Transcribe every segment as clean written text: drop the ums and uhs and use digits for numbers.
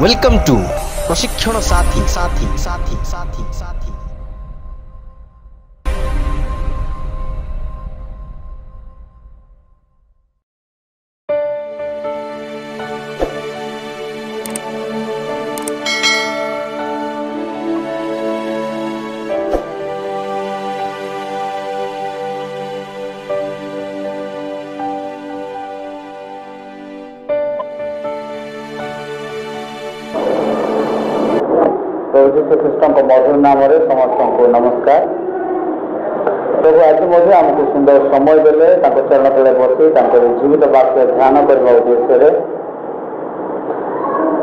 Welcome to प्रशिक्षण साथी साथी साथी साथी साथी। प्रभु यीशु ख्रीष्ट मधुर नाम समस्त को नमस्कार। प्रभु आज आमको सुंदर समय देले चरण तले बसी जीवित वाक्य ध्यान करने उद्देश्य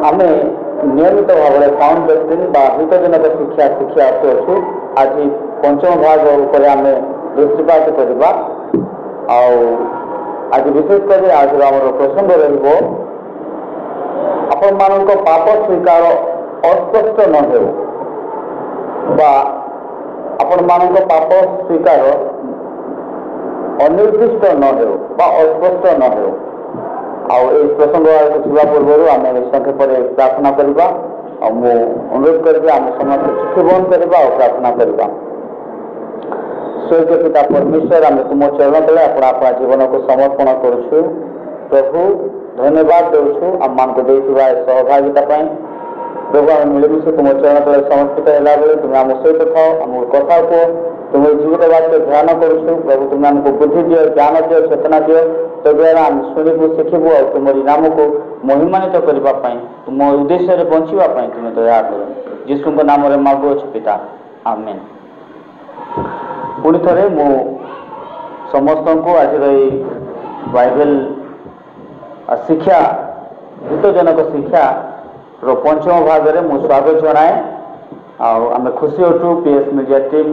आम नियमित भाव में साउंड डॉक्ट्रिन हितजनक शिक्षा शिक्षा आसुच्छू। आज पंचम भाग उपर आम दृष्टिपात करवा। आज विशेषकर आज आम प्रसंग रन पाप स्वीकार अस्पष्ट न हो आपण मान पाप स्वीकार अनिर्दिष्ट न हो अस्पष्ट न हो। प्रसंग छुआ पूर्व आम संक्षेप प्रार्थना करवा। अनुरोध करके आम समस्त चुखी बंद करवा और प्रार्थना करवा। स्वर्गीय पिता परमेश्वर आम तुम चरण तले अपना जीवन को समर्पण करुछु। प्रभु धन्यवाद देउछु आम मान को देइथिबा सहभागिता। प्रभु आम मिलमिशे तुम चरण तले समर्पित है बेले तुम आम सहित थाओ आम कथा को तुम जीवित वाक्य ध्यान करुछु। प्रभु तुम आमको बुद्धि दियो ज्ञान दियो चेतना दियो तद्वारा आम शुणु शिखबू और तुमरी नाम को महिमान्वित करने तुम उद्देश्य बंचापी तुम दया कर यीशु नाम मागुच पिता आमेन। पुणी थे मु समस्त को आज बाइबल शिक्षा हितजनक शिक्षा रो पंचम भाग में मु स्वागत जनाए। आम खुशी अटू पीएस मीडिया टीम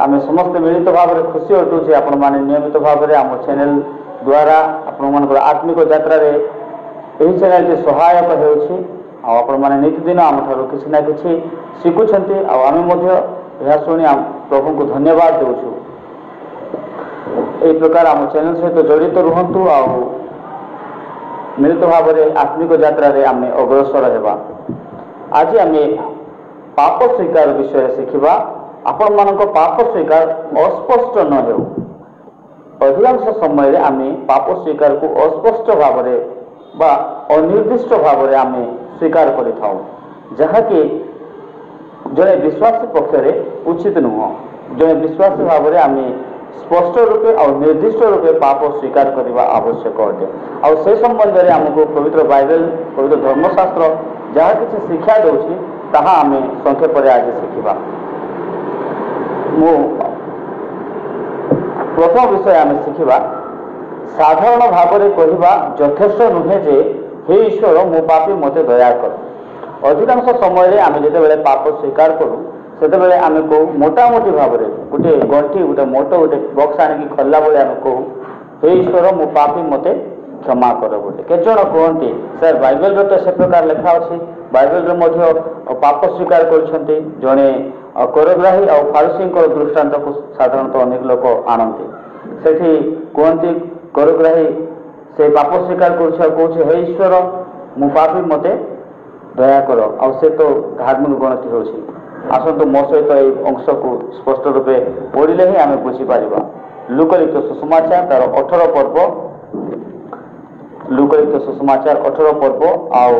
आम समस्त मिलित भाव में खुशी अटू जे आपण माने नियमित भाव में आम चैनल द्वारा आपण मान आत्मिक यात्रा यही चैनल टी सहायक होने नीतिदिन आम ठार किसी ना कि शिखुंट आम शुणी प्रभु को धन्यवाद देवु। यही प्रकार आम चैनल सहित जड़ित रुहतु आ मिलित भाव में आत्मिक यात्रा आम अग्रसर होगा। आज आम पाप स्वीकार विषय शिखा। आपण मान पाप स्वीकार अस्पष्ट न हो। अधिकांश समय आम पाप स्वीकार को अस्पष्ट भाव में अनिर्दिष्ट भाव में आम स्वीकार करें जहाँकि जड़े विश्वासी पक्षरे उचित नुह। जड़े विश्वासी भाव में आम स्पष्ट रूपे और निर्दिष्ट रूपे पाप स्वीकार करने आवश्यक अटे। से संबंध में आमको पवित्र बाइबल पवित्र धर्मशास्त्र जहाँ किसी शिक्षा दूसरी ताहा आम संक्षेप आज शिखा। प्रथम विषय आम शिखा साधारण भाव में कहवा यथेष्ट नुहे जे हे ईश्वर मो पापी मते दया कर। अधिकांश समय आम जिते पाप स्वीकार करूँ से आम कहू मोटामोटी भाव में गोटे गंठी गोटे मोटो गोटे बक्स आणिक खोलला बेले आम कहू हे ईश्वर मो पापी मते क्षमा कर बोले। केत जन कहते सर बाइबल तो से प्रकार लिखा अच्छी बाइबल पाप स्वीकार करते जड़े करग्राही और फारुसी दृष्टांत को साधारणतः अनेक लोक आणती से कहते करग्राही से पाप स्वीकार कर हे ईश्वर मु पापी मते दया कर से तो धार्मिक गणति हो। आसतु मो सहित तो अंश को स्पष्ट रूपे पढ़ले ही आम बुझीपर। लुकलिखित सुसमाचार तार 18 पर्व लुकलिखित सुसमाचार 18 पर्व आउ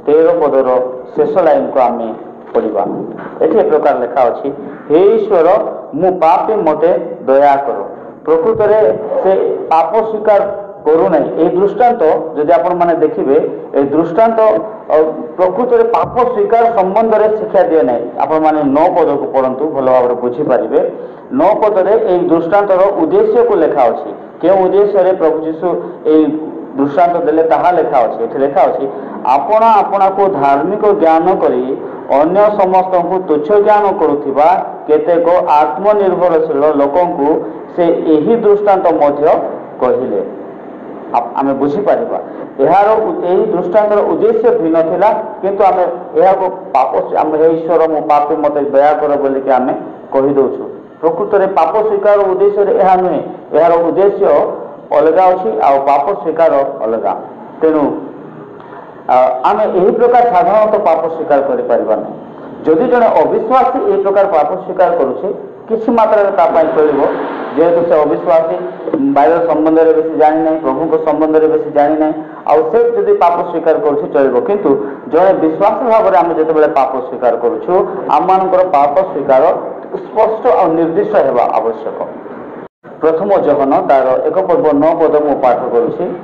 13 पदर शेष लाइन को आम पढ़ा। ये प्रकार लिखा अच्छी हे ईश्वर मु पापी मते दया कर। प्रकृत से पाप स्वीकार करूना ये दृष्टांत जदि आपण मैंने देखिए ये दृष्टांत प्रकृत में पाप स्वीकार संबंध में शिक्षा दिए ना। आपण मैंने 9 पद को पढ़ु भल भाव में बुझीपारे। 9 पद ये दृष्टांतर उद्देश्य को लिखा अच्छी क्यों उद्देश्य प्रभु जीशु ये दृष्टांत देले ताहा लिखा अच्छी। ये लिखा अच्छी आपणा आपणा को धार्मिक ज्ञान करी अन्य समस्त को तुच्छ ज्ञान करुवा केतेक आत्मनिर्भरशील लोकों से यही दृष्टांत कहले आम बुझीपर। यार यही दृष्टांतर उद्देश्य भिन्न थिला किंतु आम यह पाप आम हे ईश्वर मो पापी मते दया कर बोलिक आम कहीदे। प्रकृत में पाप स्वीकार उद्देश्य यह नुहे यार उद्देश्य अलग अच्छी आ पाप स्वीकार अलग। तेणु आम यही प्रकार साधारणतः पाप स्वीकार करें जदि जड़े अविश्वासी यही प्रकार पाप स्वीकार करुचे किसी मात्रा चलो जेहेतु से अविश्वासी बाइबल संबंध में बेसी जानी ना प्रभु को संबंध में बेसी जानी ना से जदि पाप स्वीकार करुचे चलो किंतु जड़े विश्वासी भाव में आम जो पाप स्वीकार करुचु आम मानकर पाप स्वीकार स्पष्ट और निर्दिष्ट होगा आवश्यक। प्रथम जहन तार 1 पर्व 9 पद मु पाठ करुछि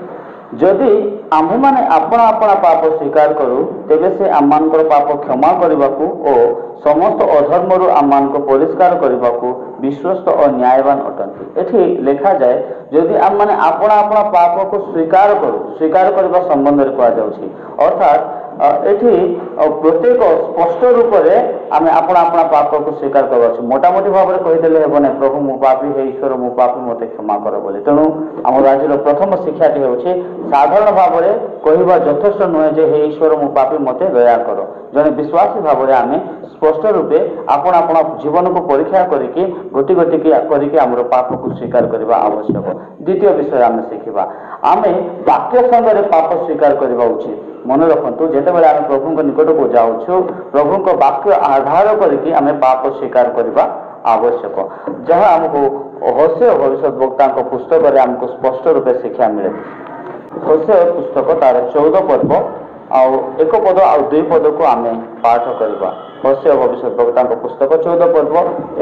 जदि आम्भे माने अपना अपना पाप स्वीकार करूँ तेबे से आममानकर पाप क्षमा करने और समस्त अधर्मरु आममानक परिष्कार करने विश्वस्त और न्यायवान अटंती। एठी लिखा जाए जदि आम माने अपना अपना पाप को स्वीकार करूँ स्वीकार करने संबंध में कह अर्थात एठी प्रत्येक स्पष्ट रूप से आम अपना अपना पाप को स्वीकार करवा मोटामोटी भाव में कहीदेले हेब ना प्रभु मु पापी हे ईश्वर मु पापी मते क्षमा कर बोली। तेणु आम राज्यर प्रथम शिक्षाटी होछि साधारण भाव में कहवा यथेष्ट नुहे जे हे ईश्वर मु पापी मते दया कर। जने विश्वासी भाव में आम स्पष्ट रूपे आपण आपण जीवन को परीक्षा करके गोटी गोटी करके आमर पाप को स्वीकार करने आवश्यक। द्वितीय विषय आम शिखा आम वाक्य संगे पाप स्वीकार करने उचित। मन रखु जितेबाला आम प्रभु निकट को जाऊँ प्रभु वाक्य आधार करके आम पाप स्वीकार करने आवश्यक जहाँ आमको होशेय भविष्य वक्ता पुस्तक में आमको स्पष्ट रूपे शिक्षा मिले। होशेय पुस्तक तार 14 पर्व आउ 1 पद आउ 2 पद को आम पाठ करवा। होशेय भविष्य वक्ता पुस्तक 14 पर्व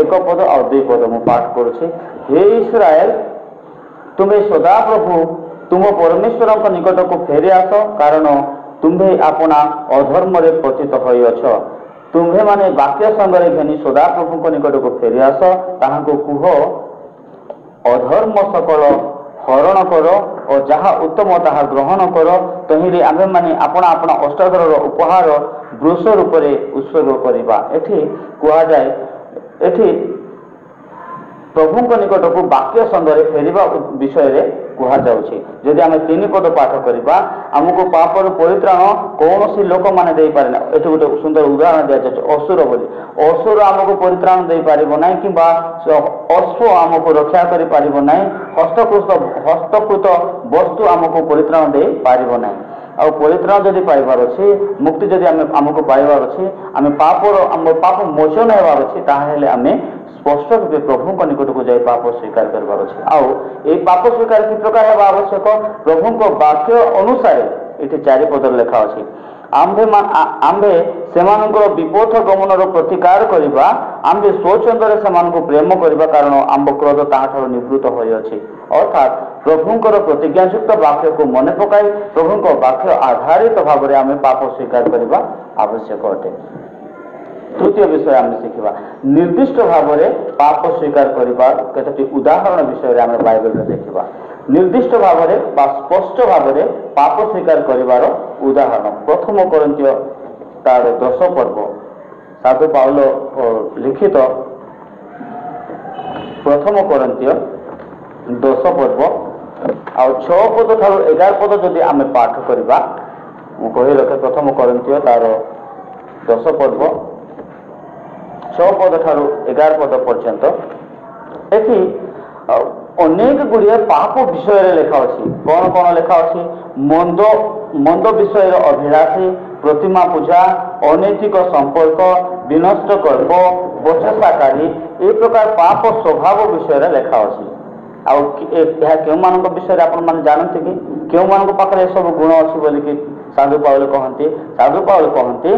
1 पद आउ 2 पद मु पाठ करुछि। हे इस्राएल तुम्हें सदा प्रभु तुम परमेश्वर निकट को फेरी आस कारण तुम्हें अपना अधर्म रे पतित होइअछ। तुम्हें माने वाक्य संगे घेनी सदा प्रभु निकट को फेरी आस ताहाको कुह अधर्म सकल हरण कर और जहाँ उत्तम ताहा ग्रहण कर तहिरे आमे माने अपना अपना अष्टादर उपहार वृष रूप से उत्सर्ग करवा। एठी कहा जाए एठी प्रभु निकट को वाक्य संगे फेरवा विषय कह जाऊँगी। जदि आम 3 पद पाठ करवा आमको पापर परित्राण कौन सी लोक मैंने दे पारे ना। ये गोटे सुंदर उदाहरण दि जाए असुर बोली असुर आमको परित्राण दे पार ना कि अश्व आमको रक्षा कर पार ना हस्तकृत वस्तु आमको परित्राण दे पार ना। आ परित्राण जदि पाइबार अच्छे मुक्ति जदि आमको पाइबार अच्छे आम पाप मोचन होबार अच्छे ताहले आम स्पष्ट रूपे प्रभु निकट को जाए पाप स्वीकार करवार अच्छे। आउ ये पाप स्वीकार कि प्रकार है आवश्यक प्रभु वाक्य अनुसार ये 4 पद लेखा अच्छी आम्भे सेमानकर विपथ गमनर प्रतिकार करवा आम्भे स्वच्छंदरे सेमानकु प्रेम करवा कारण आम्ब क्रोध ताहाठारु निवृत्त होई अछि। अर्थात प्रभुंकर प्रतिज्ञायुक्त वाक्य को मन पकाई प्रभुंक वाक्य आधारित भाव में आम पाप स्वीकार करवा आवश्यक अटे। तृतीय विषय आम शिखा निर्दिष्ट भाव में पाप स्वीकार करने केतोटी उदाहरण विषय आम बाइबल में देखा। निर्दिष्ट भाव में स्पष्ट भाव में पाप स्वीकार कर उदाहरण प्रथम कोरिन्थियो तार 10 पर्व साधु पाउल लिखित प्रथम कोरिन्थियो 10 पर्व आ 6 पद ठार 11 पद जदि आम पाठ करवा कही रखे प्रथम कोरिन्थियो तार 10 पर्व 6 पद ठारू 11 पद पर्यंत एठी अनेक गुड़िया पाप विषय लेखा अच्छी। कौन कौन लेखा अच्छी मंद मंद विषय अभिलाषी प्रतिमा पूजा अनैतिक संपर्क विनष्ट कर्म बचसाकारी ए प्रकार पाप स्वभाव विषय लेखा अच्छी। आउ विषय आपण मैंने जानते कि क्यों मान पाखे सब गुण अच्छी बोलिकी साधु पाउल कहते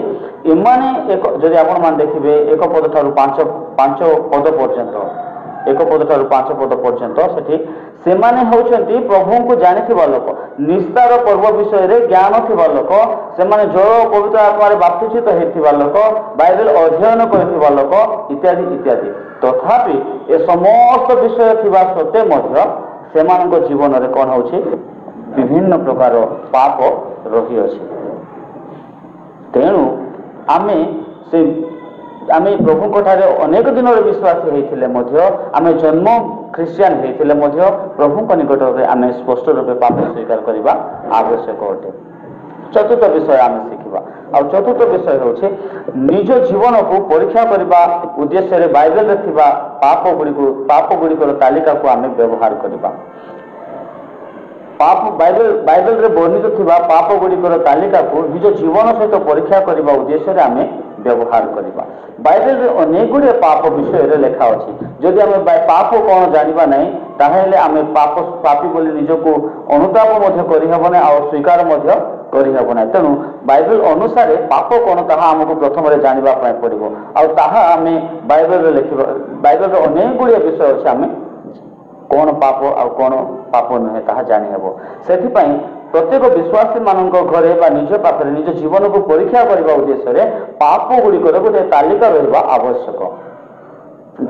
इमाने एक जदि आपण मान देखिए 1 पद ठारू 5 पद पर्यंत 1 पद ठारू 5 पद पर्यंत सेठी सेमाने होउछंती प्रभु को जानिथिबा लोक निस्तार पर्व विषय रे ज्ञान थिबा लोक सेमाने जल पवित्र आत्मा रे बाप्तिस्मित हेथिबा लोक बाइबल अध्ययन करथिबा लोक इत्यादि इत्यादि। तथापि ए समस्त विषय थिबा सत्ते मध्य सेमानक जीवन रे कोन होउछि विभिन्न प्रकार पाप रही अछि। तेणु आमे से आमे प्रभु ठारे अनेक दिन विश्वासी होइथिले मध्य आमे जन्म ख्रिस्टियन होइथिले मध्य प्रभु निकट में आमे स्पष्ट रूपे पाप स्वीकार करवा आवश्यक अटे। चतुर्थ विषय आमे शिखिबा आ चतुर्थ विषय होछि निज जीवन को परीक्षा करबा उद्देश्य रे बाइबल रे थिबा पाप गुडी तालिका को आमे व्यवहार करबा। पाप बाइबल रे वर्णित थिबा पाप गुड़िकर तालिका को निज जीवन सहित परीक्षा करने उद्देश्य आम व्यवहार करवा। बाइबल रे अनेक गुड़े पाप विषय रे लेखा अच्छी। जदि आम पाप कौन जानिबा नहीं ताहेले आम पाप पापी बोली निजको अनुताप मध्य करिहब ना आ स्वीकार मध्य करिहब ना। तेणु बाइबल अनुसार पाप कौन ताहा हमको प्रथम जानिबा पय पड़िबो आ ताहा आम बाइबल रे लिखिबा। बाइबल रे अनेक गुड़े विषय अच्छे आम कौन पाप आ कौन पाप नुहे ताहा जानि हेबो। सेथिपई प्रत्येक विश्वासी मानक घरे बा निज पाखरे निज जीवन को परीक्षा करने उद्देश्य पाप गुड़िकर गोटे तालिका रहा आवश्यक।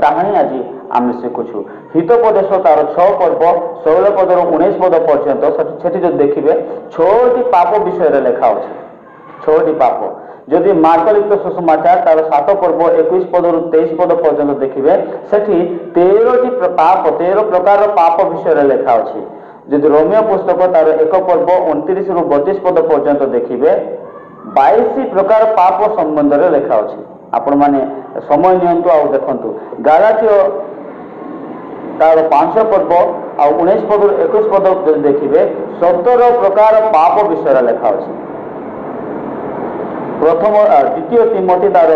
ताही आज आम शिखुछु हितोपदेश तार 6 पर्व 16 पदर 19 पद पर्यंत से जो देखिए 6टी पाप विषय लेखा अच्छे। 6टी पाप जदि मार्कलिप्त सुसमाचार तार 7 पर्व 21 पदर 23 पद पर्यंत देखिए सेठी 13टी पाप 13 प्रकार पाप विषय लेखा अच्छे। जदि रोमियो पुस्तक तार 1 पर्व 29 रु 32 पद पर्यंत देखिए 22 प्रकार पाप संबंध में लेखा अच्छे। आपण माने समय नियंतु आ देखंतु गालातियो तार 5 पर्व आ 19 पद 21 पद देखिए 17 प्रकार पाप विषय लेखा अच्छे। प्रथम द्वितीय तिमोथी तार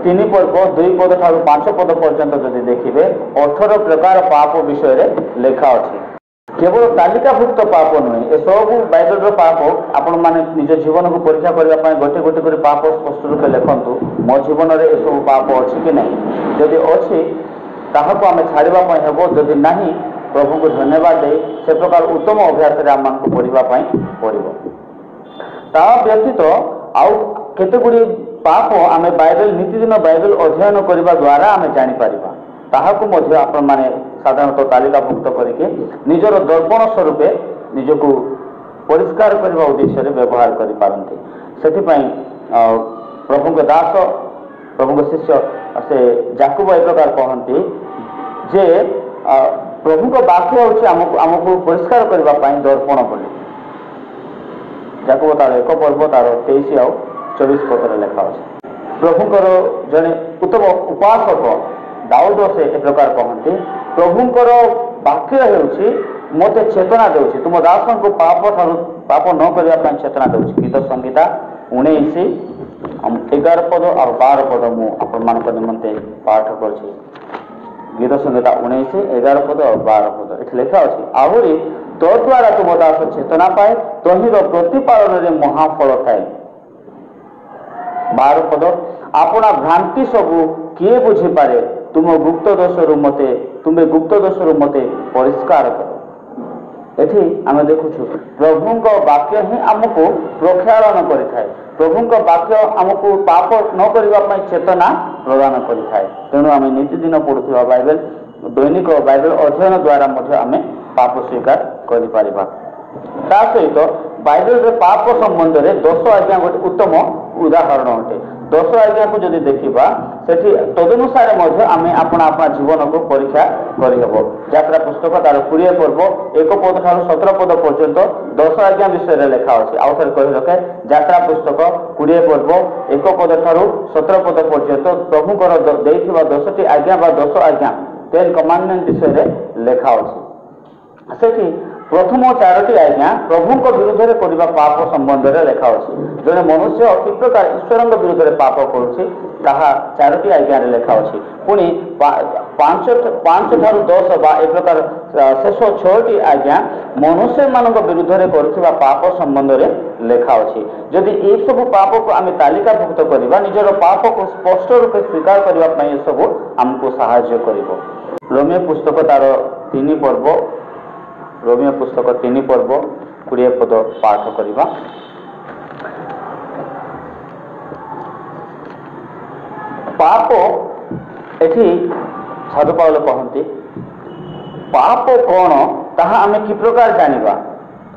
3 पर्व 2 पद ठार 5 पद पर्यंत जदि देखिए 18 प्रकार पाप विषय लेखा अच्छे। केवल तालिकाभुक्त पाप नुहे ए सब बाइबल पाप आपण माने निज जीवन को परीक्षा करने गोटे गोटे कर पाप स्पष्ट रूप लिखंतु मो जीवन में ए सब पाप अच्छी कि नहीं। जदि अच्छी ताहाको आम छाड़ापी हेबो। जदि नहीं प्रभु को धन्यवाद दे से प्रकार उत्तम अभ्यास आम को पढ़ापी पड़ो। ता व्यतीत आउ केते गुड़ी पाप आम बाइबल नीतिदिन बाइबल अध्ययन करने द्वारा आम जापर ताहाको मध्य आपण माने साधारणतः तालिकाभुक्त करके निजर दर्पण स्वरूप निजको परिष्कार करने उद्देश्य व्यवहार कर पारती। सेथिपई प्रभु दास प्रभु शिष्य से जाकुब ए प्रकार कहती जे प्रभु वाक्य हूँ आमको परिष्कार करने दर्पण बोली। जाकुब तार 1 पर्व तार 23 आ 24 पद लेखा अच्छे। प्रभुंकर जड़े उत्तम उपासक दाऊद से ए प्रकार कहते प्रभुंकर वाक्य होउछि मते चेतना देउछि तुम दास को पाप पाप न करने चेतना देउछि। गीत संहिता 19 11 पद और 12 पद मु आपण मान निमंते पाठ करछि। गीत संहिता 19 11 पद और 12 पद एठी लेखा अछि आहुरी तो द्वारा तुम दास चेतना पाए तहिर प्रतिपालन रे महाफल थाए। 12 पद आपना भ्रांति सबू किए बुझी पारे तुम गुप्त दोषरु मते तुम्हें गुप्त दोषरु मते परिष्कार कर। एठी आम देखुछु प्रभुंक वाक्य ही आमको प्रक्षालन करिथाय। प्रभुंक वाक्य आमको पाप न करबा चेतना प्रदान करिथाय। तेणु आम नीतिदिन पढ़ुवा बाइबल दैनिक बाइबल अध्ययन द्वारा मध्य आम पाप स्वीकार करि परिबा। ता सहित बाइबल रे पाप संबंध में 10 आज्ञा गोटे उत्तम उदाहरण अटे। 10 आज्ञा को जदि देखा सेठी तदनुसार आम अपना अपना जीवन को परीक्षा करहब। यात्रा पुस्तक तार 20 पर्व 1 पद ठार 17 पद पर्यंत 10 आज्ञा विषय लेखा अच्छे। आउ थे कही रखे यात्रा पुस्तक 20 पर्व 1 पद ठार 17 पद पर्यंत प्रभुंकर 10टी आज्ञा बा 10 आज्ञा 10 कमांडमेंट विषय लेखा अच्छे। सेठी प्रथम 4टी आज्ञा प्रभु विरुद्ध में करने पाप संबंध में लेखा अच्छे। जड़े मनुष्य कि प्रकार ईश्वर विरुद्ध में पाप करुच्चे 4टी आज्ञा लेखा अच्छे। पुणी 5 ठारू 10 बा ए प्रकार शेष 6टी आज्ञा मनुष्य मान विरुद्ध में करुवा पाप संबंध में लेखा अच्छे। जदि ये सब पाप को आम तालिकाभुक्त करवा निजर पाप को स्पष्ट रूप स्वीकार करने सब आमको साहाय्य कर। रोमियो पुस्तक तार 3 पर्व रोमियो पुस्तक 3 पर्व 20 पद पाठ करवा। पाप एठी साधु पाउल कहते पाप कौन ताहा आमे कि प्रकार जानिबा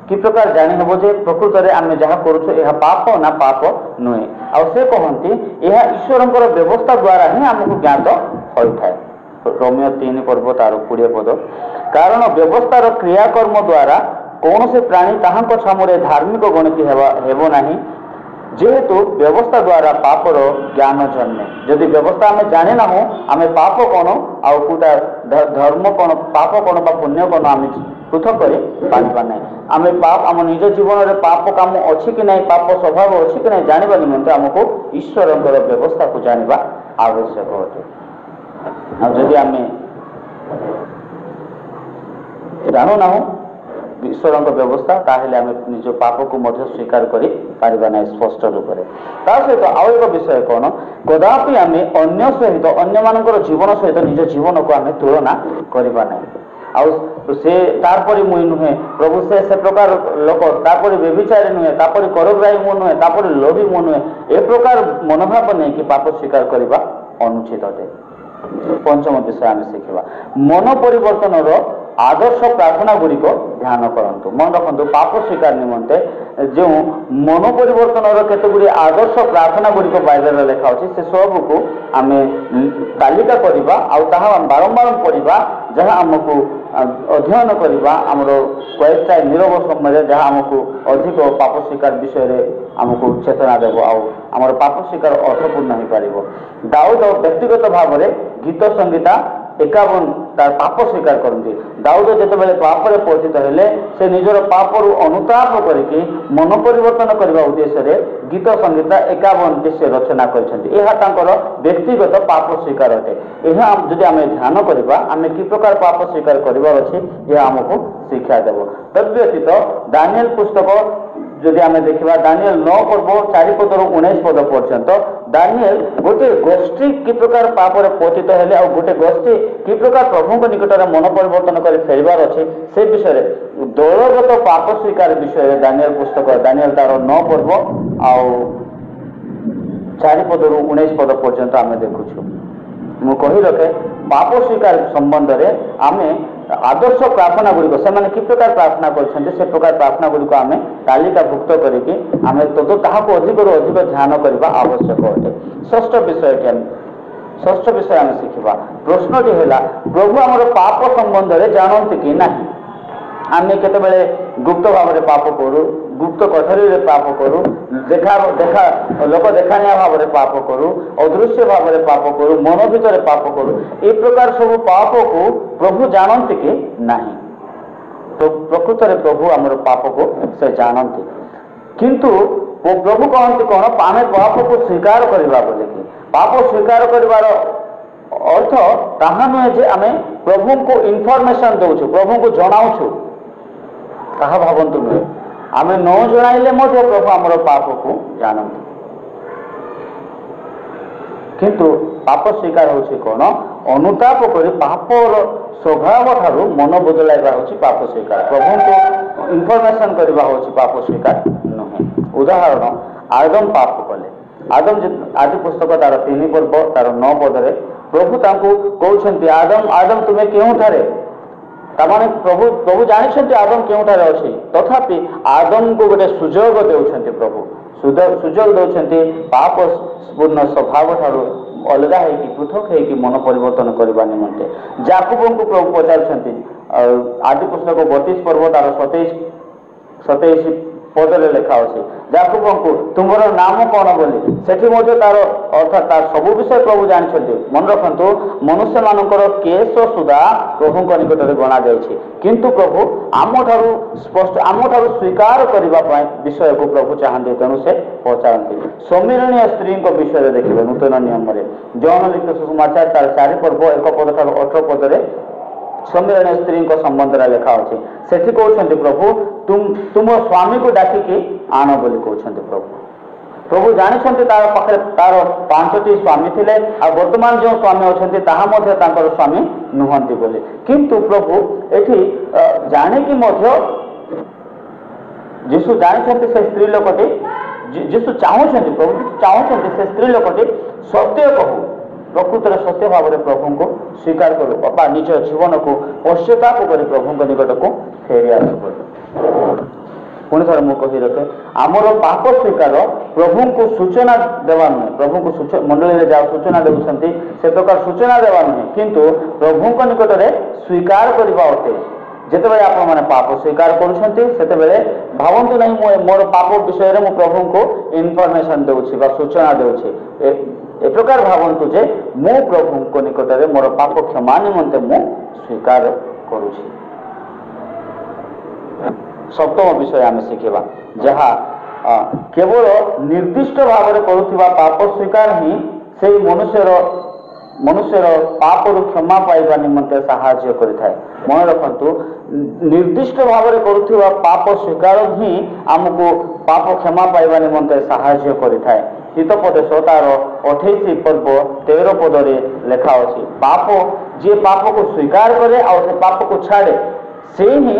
कि प्रकार जानि हबो जे प्रकृत रे आमे जहा करूछु एहा पाप ना पाप नुहे। आ से कहंती एहा ईश्वरंकर व्यवस्था द्वारा ही हमको ज्ञात होई थाए। रोमियो 3 पर्व तार 20 पद कारण व्यवस्थार क्रियाकर्म द्वारा कौन से प्राणी ताहांक छामुरे धार्मिक गणति हेबो नाही जेहेतु व्यवस्था द्वारा पापर ज्ञान जन्मे। जदि व्यवस्था आम जाने ना हो आम पाप कौन आउटा धर्म कौन पाप कौन बा पुण्य कौन आम पृथक कर पारिबा नहीं। आम पाप आम निज जीवन में पाप काम अच्छी कि नहीं, पाप स्वभाव अच्छी कि नहीं जानवा निमंते आमको ईश्वर व्यवस्था को जानवा आवश्यक होते। जदि आम जानू ना ईश्वर व्यवस्था ताहले आम निज पाप को मध्य स्वीकार करि पारिबा ना स्पष्ट रूप से। ता सहित आउ एक विषय कौन, कदापि आम अन्य सहित अन्य मानकर जीवन सहित निज जीवन को आम तुलना करबा ना। आउ से तारपरि मुई नुहे प्रभु से प्रकार लोक तापरि व्यभिचारी नुहे, तापरि करग्राही मु नुहे, तापरि लोभी मु नुहे, ए प्रकार मनोभाव नहीं कि पाप स्वीकार करबा अनुचित अटे। पंचम विषय आम शिखा मन परिवर्तन आदर्श प्रार्थना गुड़िक ध्यान करंतु। मन रखु पाप स्वीकार निमंते जो मन परिवर्तन केते गुड़ी आदर्श प्रार्थना गुड़िक बाइबल लेखा अच्छी से सब को आम तालिका करवा आउ बारंबार पढ़ा जहाँ आमको अध्ययन करवा आमर कयेकटा नीरव समय जहाँ आमको अधिक पाप स्वीकार विषय आमको चेतना देव आमर पाप स्वीकार अर्थपूर्ण हो पार। दाऊद व्यक्तिगत भाव में गीत संगीता 51 तार पाप स्वीकार करती। दाऊद जिते पाप रे पतित हेले से निजर पाप रु अनुताप करके मन परिवर्तन करने उद्देश्य गीत संगीता 51 से रचना कर व्यक्तिगत पाप स्वीकार अटे। यह जदि आम ध्यान करवा आम कि प्रकार पाप स्वीकार करार अच्छे यह आमको शिक्षा देव। तद्व्यतीत दानिएल पुस्तक जदि आम देखा दानिएल 9 पर्व 4 पदर 19 पद पर्यंत दानिएल गोटे गोष्ठी कि प्रकार पाप रे पतित हेले आ गोटे गोष्ठी कि प्रकार प्रभु निकट में मन परिवर्तन कर फेरबार अच्छे से विषय दलगत पाप स्वीकार विषय दानिएल पुस्तक दानिएल तार 9 पर्व आउ 4 पदर 19 पद पर्यंत आम देखुछु। मु कही रखे पाप स्वीकार संबंध में आम आदर्श प्रार्थना गुड़िक से कि प्रकार प्रार्थना कर प्रकार प्रार्थना गुड़िक आम तालिकाभुक्त करके आम ताको अधिक अधिक ध्यान करने आवश्यक अटे। षष्ठ विषय आम शिखा प्रश्नटी है प्रभु आमर पाप संबंध में जानते कि ना। आम केतबेले गुप्त भाव में पाप करूँ, गुप्त कठरी रे पाप करूँ, देखा देखा लोक देखाणिया भाव में पाप करूँ, अदृश्य भाव में पाप करूँ, मन भीतर पाप करूँ, ये प्रकार सब पाप को प्रभु जानते कि नहीं। तो प्रकृत में प्रभु आमर पाप को से जानते किंतु प्रभु कहते कौन आम पाप को स्वीकार करवा बोले कि पाप स्वीकार कर अर्थ ताहा नुहे जे आम प्रभु को इनफर्मेशन दौचु, प्रभु को जनाऊँ ताहा भावतु नुहे। आम न जनाइले प्रभु आमर पाप को जानते किंतु पाप स्वीकार होछि कौन अनुताप कर पापर स्वभाव ठारू मन बदलाइबा होछि पाप स्वीकार। प्रभु को इनफर्मेशन करबा होछि पाप स्वीकार नुहे। उदाहरण आदम पाप कले आदम आदि पुस्तक तार 3 पर्व तार 9 पदरे प्रभु तांको कहउछन्ति आदम आदम तुमे केउठारे तामाने प्रभु जानिछन्ति आदम केउठारे अछि तथापि आदम को गोटे सुजोग देउछन्ति प्रभु सुजोग देउछन्ति पाप पूर्ण स्वभाव ठारू अलगा है कि पृथक है कि मन परिवर्तन करबा निमंते। याकूब को प्रभु पचारछन्ति आदि पुस्तक 32 पर्व तार 27 पदरे लेखा अच्छे याकूब को तुमर नाम कौन बोली सेठी मध्य तार अर्थात तार सब विषय प्रभु जानते। मन रखु मनुष्य मानकर केस सुधा प्रभु निकट में गणा जाए किंतु प्रभु आम ठारू स्पष्ट आम ठारू स्वीकार करने विषय को प्रभु चाहते तेणु से पचारती। सम्मिलनीय स्त्री विषय देखिए नूतन नियम जौन लिखित सुसमाचार तार 4 पर्व 1 पद ठार 18 पदरे सम्मिलनीय स्त्री संबंध लेखा अच्छे सेठी कहते प्रभु तुम स्वामी को डाकिकी आन बोली कहते प्रभु। प्रभु जानते तार पाखे तार 5टी स्वामी थे आ वर्तमान जो स्वामी अच्छा ताहा स्वामी नुहंती बोली किंतु प्रभु एठी जानिकी जीशु जानते से स्त्री लोकटी जीशु चाहते प्रभु चाहते से स्त्री लोकटी सत्य कहू प्रकृत में सत्य भाव में प्रभु को स्वीकार करूँ निज जीवन को पश्चाताप कर प्रभु निकट को फेरी आसू। पुणी थर मु कही रखे आमर पाप स्वीकार प्रभु को सूचना देवा नुहे प्रभु को मंडली में जाओ सूचना देउछन्ति से प्रकार सूचना देवा नुहे किंतु प्रभु निकट में स्वीकार करवा अटे। जितेबाला आपण मैंने पाप स्वीकार करुँचे भावतु नहीं मोर पाप विषय में प्रभु को इनफर्मेशन देउछि बा सूचना देउछि ए प्रकार भावतु जे मु प्रभु को निकट में मोर पाप क्षमा निमंते मु स्वीकार करुछि। सप्तम विषय आम शिखा जहाँ केवल निर्दिष्ट भाव में करुवा पाप स्वीकार ही से मनुष्यर पाप क्षमा पाइबा निमंते साहाय्य करिथाय। मन रखंतु निर्दिष्ट भाव में करुवा पाप स्वीकार ही आमको पाप क्षमा पाइबा निमंते साहाय्य करिथाय। हितोपदेश तार 28 पर्व 13 पदरे लेखा अछि पाप जे पाप को स्वीकार करे और से पाप को छाड़े से ही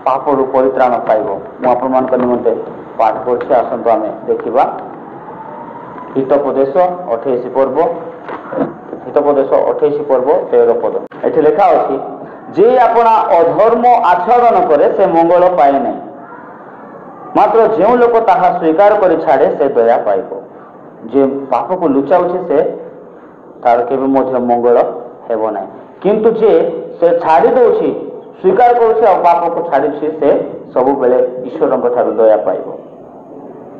पाप रु परित्राण पाइब। मु आपण मान निमंते पाठ करछि आसंतु आमे देखिबा हितोपदेश 28 पर्व 13 पद एठी लेखा अछि जे अपना अधर्म आचरण करे से मंगल पाए नहीं मात्र जो लोक ताहा स्वीकार कर छाड़े से दया पाइब। जे पाप को लुचाउछि से तार केबे मध्य मंगल हेबो नहीं किंतु जे से छाड़ी दउछि स्वीकार करुछि और पाप को छाड़ी से सब बेले ईश्वर दया पाइब।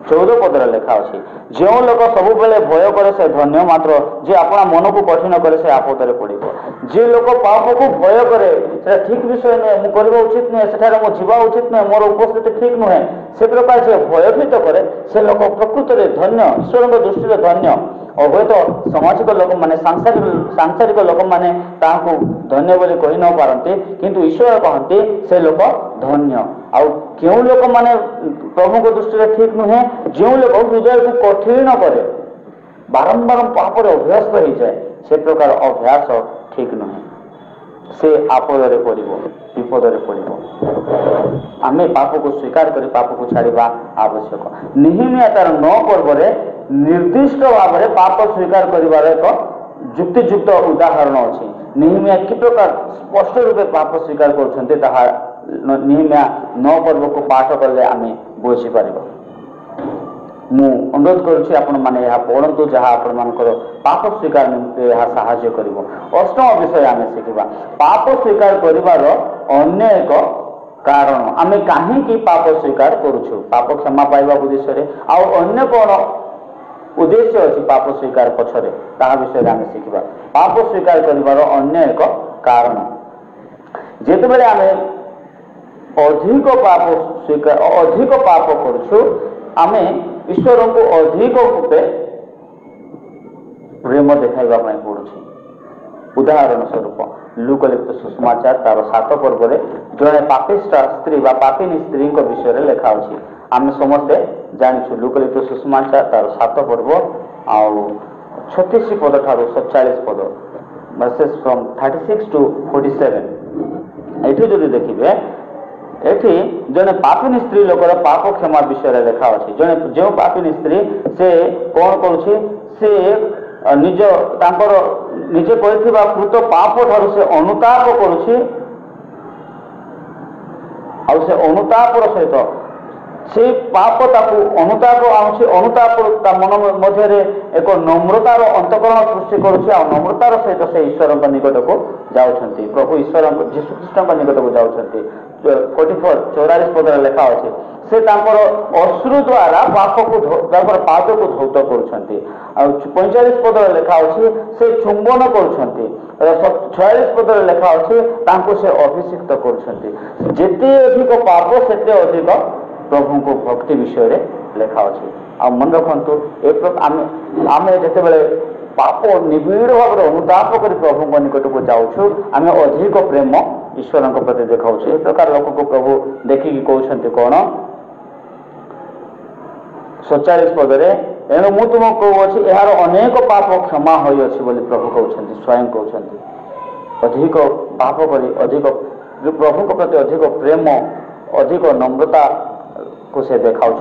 14 पदर लेखा अछि जो लोक सब बेले भय करे से धन्य मात्र जे अपना मन को कठिन करे से आपदरे पड़िबो। जे लोक पाप को भय करे से ठीक विषय नुहे मु करबा उचित नुहे सेठारे मु जीवा उचित नुहे मोर उपस्थिति ठीक नुहे से प्रकार से भयभीत करे से लोक प्रकृत में धन्य ईश्वर दृष्टि में धन्य। अवैध सामाजिक लोक माने सांसारिक लोक माने ताहाको धन्य बोली कहि न पारंते किंतु ईश्वर कहते से लोक धन्य। आउ क्यों लोक माने प्रभु को दृष्टि में ठीक नुहे जो लोक हृदय को कठिन करे बारंबार पाप अभ्यस्त हो जाए से प्रकार अभ्यास ठीक नुहे से आपदरे पड़िबो विपदरे पड़िबो। आमे पाप को स्वीकार करी पाप को छाड़िबा आवश्यक। निहिमिया तार 9 पर्व निर्दिष्ट भाव में पाप स्वीकार करिवार एक जुक्तियुक्त उदाहरण अछि। निहिमिया कि प्रकार स्पष्ट रूपे पाप स्वीकार करछन्ते ताहा निहिमिया 9 पर्व को पाठ करले आमे बुझी परिबो। मु अनुरोध करुछि आपण माने यह पढ़ंतु जहाँ आपण मानकर पाप स्वीकार निमित्ते यह साहाय्य करिवो। 8 विषय आमे शिखिबा पाप स्वीकार करिवार अन्य एक कारण आमे काहे कि पाप स्वीकार करूछु पाप क्षमा पाइबा उद्देश्य आ अन्य कोन उद्देश्य अछि पाप स्वीकार पछरे ता विषय आमे शिखिबा। पाप स्वीकार करिवार अन्य एक कारण जेते बेले आमे अधिक पाप करूछु आमे ईश्वर को अधिक रूपे प्रेम देखाइबा पई पड़ुछि। उदाहरण स्वरूप लूकलिप्त सुसमाचार तार 7 पर्व रे जने पापिष्टा स्त्री बा पापिनी स्त्री को विषय रे लेखा अछि। आमे समस्ते जानिछु लूकलिप्त सुसमाचार तार 7 पर्व आ 36 पद ठारू 47 पद वर्सेस फ्रॉम 36 टू 47 एठी जदि देखिबे एठी जने पापिनी स्त्री लोकर पाप क्षमा विषय रे लेखा अछि। जने जो पापिनी स्त्री से कोन करूछि से निज तांकर निजे करिथिबा कृत पाप ठारू से अनुताप करूछि आ से अनुतापर सहित से पाप ताकू अनुताप आउछि अनुताप ता मन मध्य रे एक नम्रतार अंतकरण सृष्टि करूछि आ नम्रतार सहित से ईश्वर निकट को जाउछन्ति प्रभु ईश्वर यीशु कृष्ण निकट को जाउछन्ति। 44 पद लेखा अछि से तांकर अश्रु द्वारा पाप को तांकर पाप को धौत करूछन्ति आ 45 पद लेखा अछि से चुंबन करूछन्ति 46 पद लेखा अछि तांको से अभिषिक्त करूछन्ति। जेते अधिक पाप सेते अधिक प्रभु को भक्ति विषय रे लेखा अछि। आ मन रखंतु एक आमे जेते बेले पाप निबिड़ भाव में अनुताप कर प्रभु निकट को जाऊँ आम अधिक प्रेम ईश्वर प्रति देखाऊँ। ए प्रकार लोक को प्रभु देखिकी कहते कौन 47 पदरे एणु मु तुमको कहूँ यार अनेक पाप क्षमा होई अछि बोली प्रभु कहते स्वयं कहते अधिक पाप करी अधिक प्रभु प्रति अधिक प्रेम अधिक नम्रता को से देखाऊँ।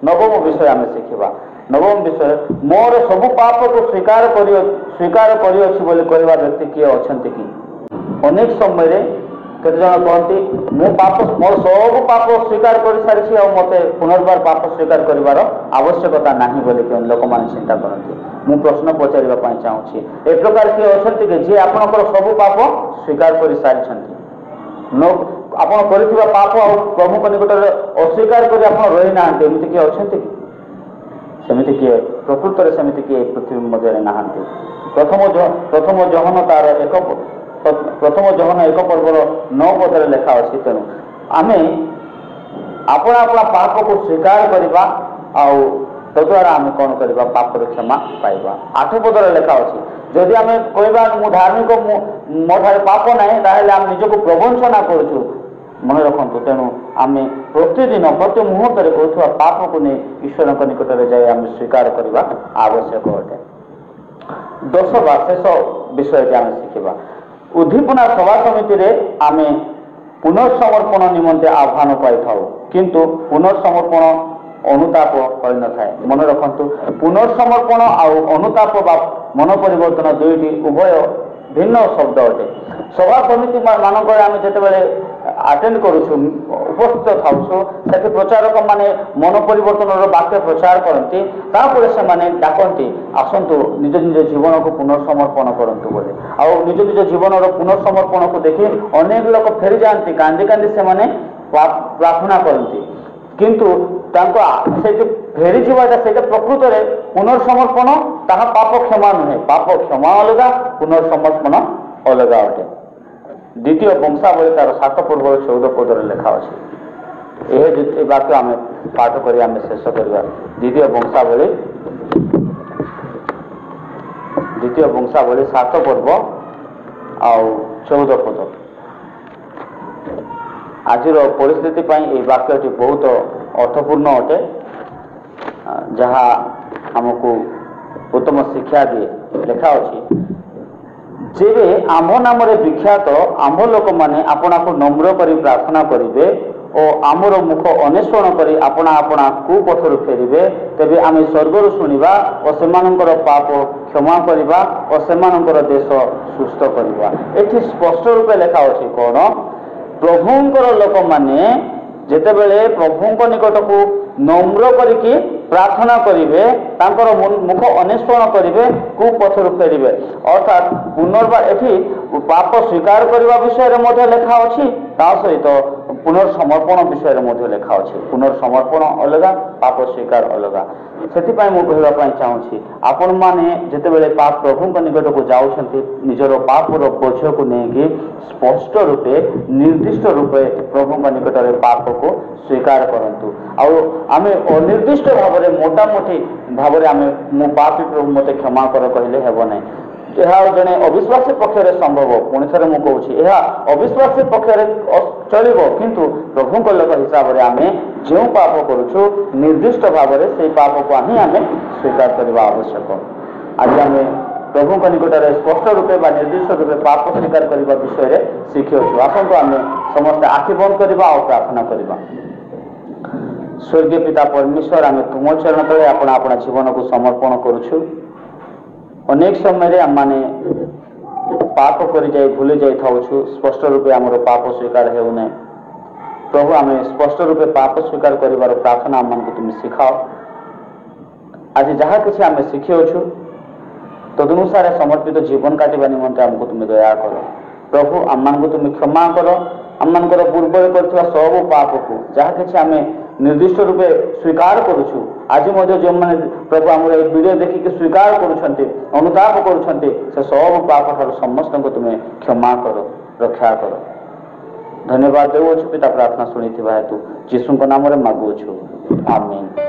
नवम विषय आम शिखा नवम विषय मोर सबु पाप को स्वीकार करियछि बोली कहवा व्यक्ति किए अछंती कि अनेक समय रे केते जन कहती मु पाप मोर सब पाप स्वीकार कर सारी और मते पुनर्बार पाप स्वीकार करिवार आवश्यकता नहीं बोली के लोक मान चिंता करती। मु प्रश्न पचारिबा पई चाहूछि ए प्रकार किए अछंती कि जे आपनकर सब पाप स्वीकार कर सारी नो आपण करिथिबा पाप और प्रभु को निकट अस्वीकार करि आपण रहि नाहंते एमिति किए अछंती कि सेमिति किए प्रकृत रे सेमिति किए पृथ्वी मध्य नाहंती। प्रथम जहन तार एक पर्वर 9 पदरे लेखा अछि तेणु आमे अपना अपना पाप को स्वीकार करवा आउ तद्वारा आम कौन करवा पापर क्षमा पाइबा 8 पदर लेखा अच्छी जदि आम कहवा मु धार्मिक मो ठारे पाप ना ताहले आम निजको प्रवंचना करूँ मन रखु तेणु आम प्रतिदिन प्रति मुहूर्त करुवा पाप को नहीं ईश्वर निकट में जाए आम स्वीकार करवा आवश्यक अटे 10 वा शेष विषय आम शिखा उद्दीपना सभा समिति आम पुनर्समर्पण निमंते आह्वान पाई किंतु पुनर्समर्पण अनुताप होई न थाए मन रखु पुनर्समर्पण आउ अनुताप बा मन परिवर्तन दुईटी उभय भिन्न शब्द अटे सभा समिति मानक आम जिते अटेंड करूँ उपस्थित थाउ से प्रचारक माने मन परिवर्तन वाक्य प्रचार करती से डाकती आसतु निज निज जीवन को पुनर्समर्पण करूँ बोले आउ निज निज जीवन पुनर्समर्पण को देखि अनेक लोक फेरी जाती कांदी कांदी से प्रार्थना करती किंतु फेरी जावाटा से प्रकृत में पुनर्समर्पण ताहा पाप क्षमा नुहे पाप क्षमा अलगा पुनर्समर्पण अलगा अटे द्वितीय वंशावली तार 7 पूर्व 14 पदर लेखा अच्छे यह वाक्य आम पाठ कर शेष करवा द्वितीय वंशावली 7 पर्व आउ 14 पद आज परिस्थिति ये वाक्यटी बहुत अर्थपूर्ण अटे जहाँ आमको उत्तम शिक्षा दिए लेखा अच्छी जेबे आम नाम विख्यात आम लोक मैंने आपना को नम्र कर प्रार्थना करेंगे और आमर मुख अन्वेषण कर अपना अपना कुपथर फेरबे तेबे आम स्वर्गर शुणा और सेमानंकर पाप क्षमा करवा और सेमानंकर देश सुस्थ करवा एठी स्पष्ट रूपे लेखा अच्छी कौन प्रभुंकर लोक माने जेतेबेले प्रभुंक निकट को नम्र करके प्रार्थना करेंगे मुख अन्वेषण करेंगे कुपथर फेरबे अर्थात पुनर्बार एठी पाप स्वीकार करने विषय लेखा अच्छी सहित पुनर्समर्पण विषय लेखा अच्छी पुनर्समर्पण अलग पाप स्वीकार अलग से कहवाई चाहूँगी आपण मैंने जितेबाला पाप प्रभु निकट को जाऊँच निजर पापर बोझ को लेकिन स्पष्ट रूपे निर्दिष्ट रूपे प्रभु निकट में पाप को स्वीकार करतु आम अनिर्दिष्ट भाव में मोटामोटी भाव में आम मो पापी प्रभु मत क्षमा कर कहले हेब ना यह जड़े अविश्वासी पक्षरे संभव पुणी थे मुझे यह अविश्वासी पक्षरे चलो किंतु प्रभु लोक हिसाब से आम जो पाप करुचु निर्दिष्ट भाव में से पाप को ही आम स्वीकार करने आवश्यक आज आम प्रभु निकट में स्पष्ट रूपे निर्दिष्ट रूपे पाप स्वीकार करने विषय शिखिछु आसतु आम समस्ते आखि बंद करवा और प्रार्थना करवा स्वर्गीय पिता परमेश्वर आम तुम चरण तले अपना अपना जीवन को समर्पण करुछु अनेक समय आम मैंने पाप कर भूली जाऊ स्पष्ट रूपे आमर पाप स्वीकार होना प्रभु आम स्पष्ट रूपे पाप स्वीकार कर प्रार्थना आम तुम शिखाओ आज जहाँ किसी आम शिखिछु तदनुसार समर्पित जीवन काटिबा निमंते आमको तुम दया कर प्रभु आम तुम क्षमा कर आम पूर्व कर सब पाप को जहाँ किसी आम निर्दिष्ट रूपे स्वीकार करुछु आज जो मैंने प्रभु आम वीडियो देखिक स्वीकार करुछंती अनुताप करुछंती से सब पाप ठार समस्त को तुम्हें क्षमा कर रक्षा कर धन्यवाद देवछु पिता प्रार्थना शुणी हेतु जीशु नाम मागुछु आमीन।